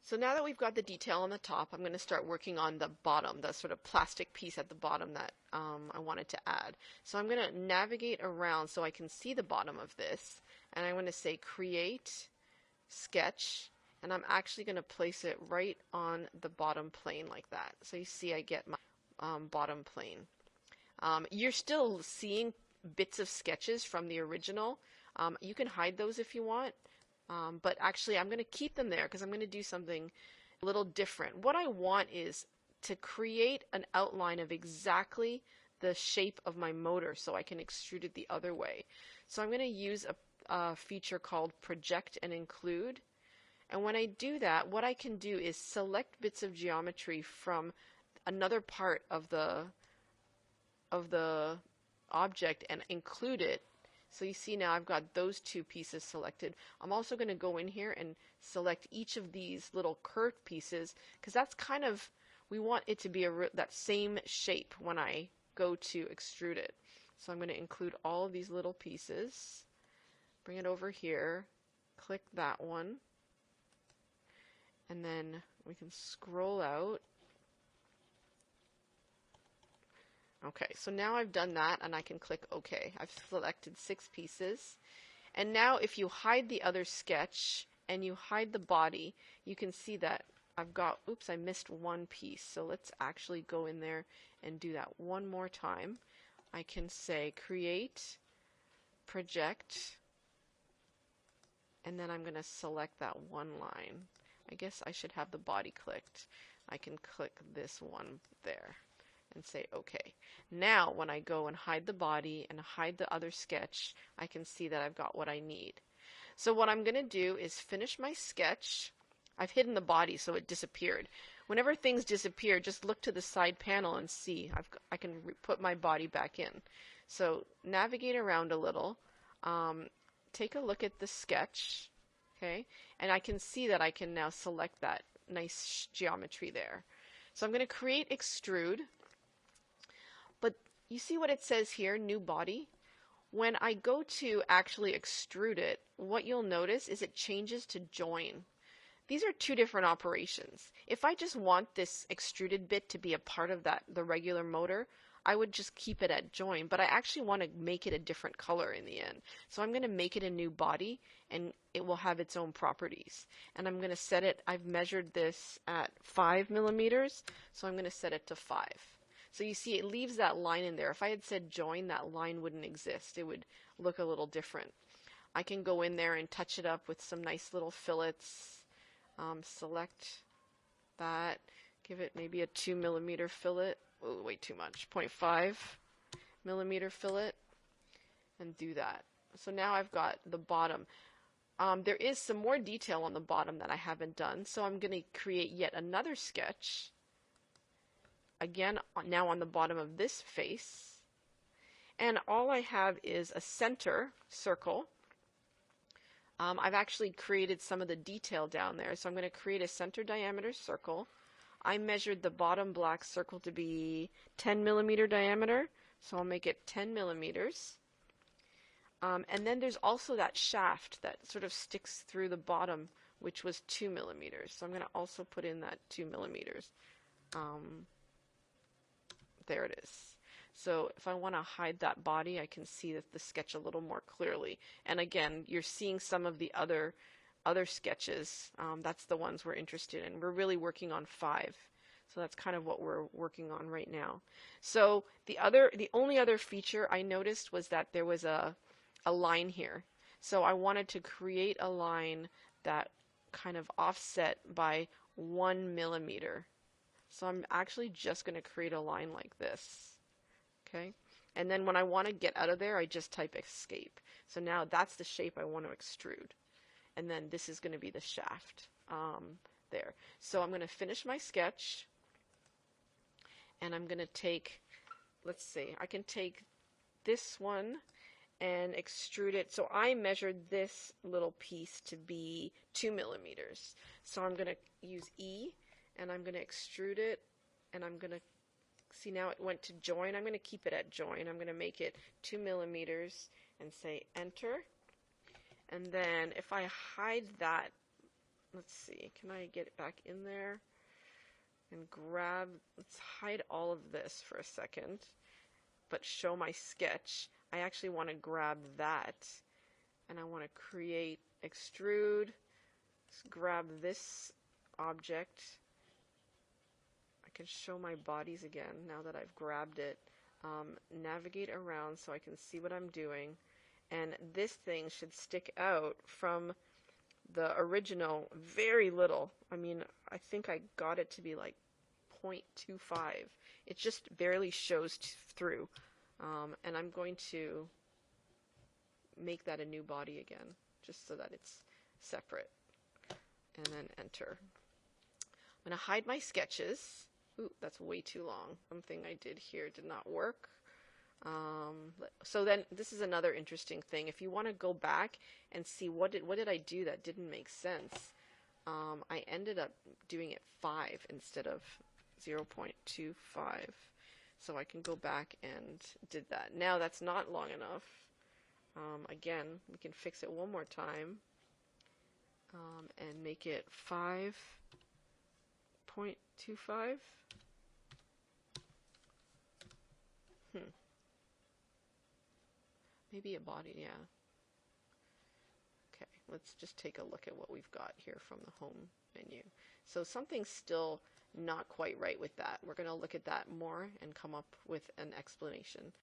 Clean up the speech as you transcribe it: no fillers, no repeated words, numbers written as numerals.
So now that we've got the detail on the top, I'm going to start working on the bottom, the sort of plastic piece at the bottom that I wanted to add. So I'm going to navigate around so I can see the bottom of this, and I'm going to say create sketch, and I'm actually going to place it right on the bottom plane like that. So you see I get my bottom plane. You're still seeing bits of sketches from the original. You can hide those if you want. But actually, I'm going to keep them there because I'm going to do something a little different. What I want is to create an outline of exactly the shape of my motor so I can extrude it the other way. So I'm going to use a feature called Project and Include. And when I do that, what I can do is select bits of geometry from another part of the object and include it. So you see now I've got those two pieces selected. I'm also going to go in here and select each of these little curved pieces because that's kind of, we want it to be that same shape when I go to extrude it. So I'm going to include all of these little pieces, bring it over here, click that one, and then we can scroll out. Okay, so now I've done that and I can click OK. I've selected 6 pieces. And now if you hide the other sketch and you hide the body, you can see that I've got, oops, I missed one piece. So let's actually go in there and do that one more time. I can say create, project, and then I'm going to select that one line. I guess I should have the body clicked. I can click this one there and say OK. Now when I go and hide the body and hide the other sketch, I can see that I've got what I need. So what I'm going to do is finish my sketch. I've hidden the body so it disappeared. Whenever things disappear, just look to the side panel and see. I can put my body back in. So navigate around a little. Take a look at the sketch. Okay, and I can see that I can now select that nice geometry there. So I'm going to create extrude. But you see what it says here, new body? When I go to actually extrude it, what you'll notice is it changes to join. These are two different operations. If I just want this extruded bit to be a part of the regular motor, I would just keep it at join, but I actually want to make it a different color in the end. So I'm going to make it a new body, and it will have its own properties. And I'm going to set it, I've measured this at 5 millimeters, so I'm going to set it to 5. So you see it leaves that line in there. If I had said join, that line wouldn't exist. It would look a little different. I can go in there and touch it up with some nice little fillets. Select that. Give it maybe a 2 millimeter fillet. Oh, way too much. 0.5 millimeter fillet. And do that. So now I've got the bottom. There is some more detail on the bottom that I haven't done. So I'm going to create yet another sketch. Again, now on the bottom of this face. And all I have is a center circle. I've actually created some of the detail down there. So I'm going to create a center diameter circle. I measured the bottom black circle to be 10 millimeter diameter. So I'll make it 10 millimeters. And then there's also that shaft that sort of sticks through the bottom, which was 2 millimeters. So I'm going to also put in that 2 millimeters. There it is. So if I want to hide that body, I can see the sketch a little more clearly. And again, you're seeing some of the other sketches. That's the ones we're interested in. We're really working on 5. So that's kind of what we're working on right now. So the only other feature I noticed was that there was a line here. So I wanted to create a line that kind of offset by 1 millimeter. So I'm actually just going to create a line like this. Okay, and then when I want to get out of there, I just type escape. So now that's the shape I want to extrude. And then this is going to be the shaft there. So I'm going to finish my sketch. And I'm going to take, let's see, I can take this one and extrude it. So I measured this little piece to be 2 millimeters. So I'm going to use E, and I'm going to extrude it, and I'm going to see now it went to join. I'm going to keep it at join. I'm going to make it 2 millimeters and say enter. And then if I hide that let's see, can I get it back in there and grab, let's hide all of this for a second, but show my sketch. I actually want to grab that, and I want to create, extrude, let's grab this object. I can show my bodies again now that I've grabbed it. Navigate around so I can see what I'm doing, and this thing should stick out from the original very little. I mean, I think I got it to be like 0.25. It just barely shows through. And I'm going to make that a new body again, just so that it's separate. And then enter. I'm going to hide my sketches. Ooh, that's way too long. Something I did here did not work. So then this is another interesting thing. If you want to go back and see what did I do that didn't make sense, I ended up doing it 5 instead of 0.25. So I can go back and did that. Now that's not long enough. Again, we can fix it one more time and make it 5.25. Maybe a body, yeah. Okay, let's just take a look at what we've got here from the home menu. So something's still not quite right with that. We're going to look at that more and come up with an explanation.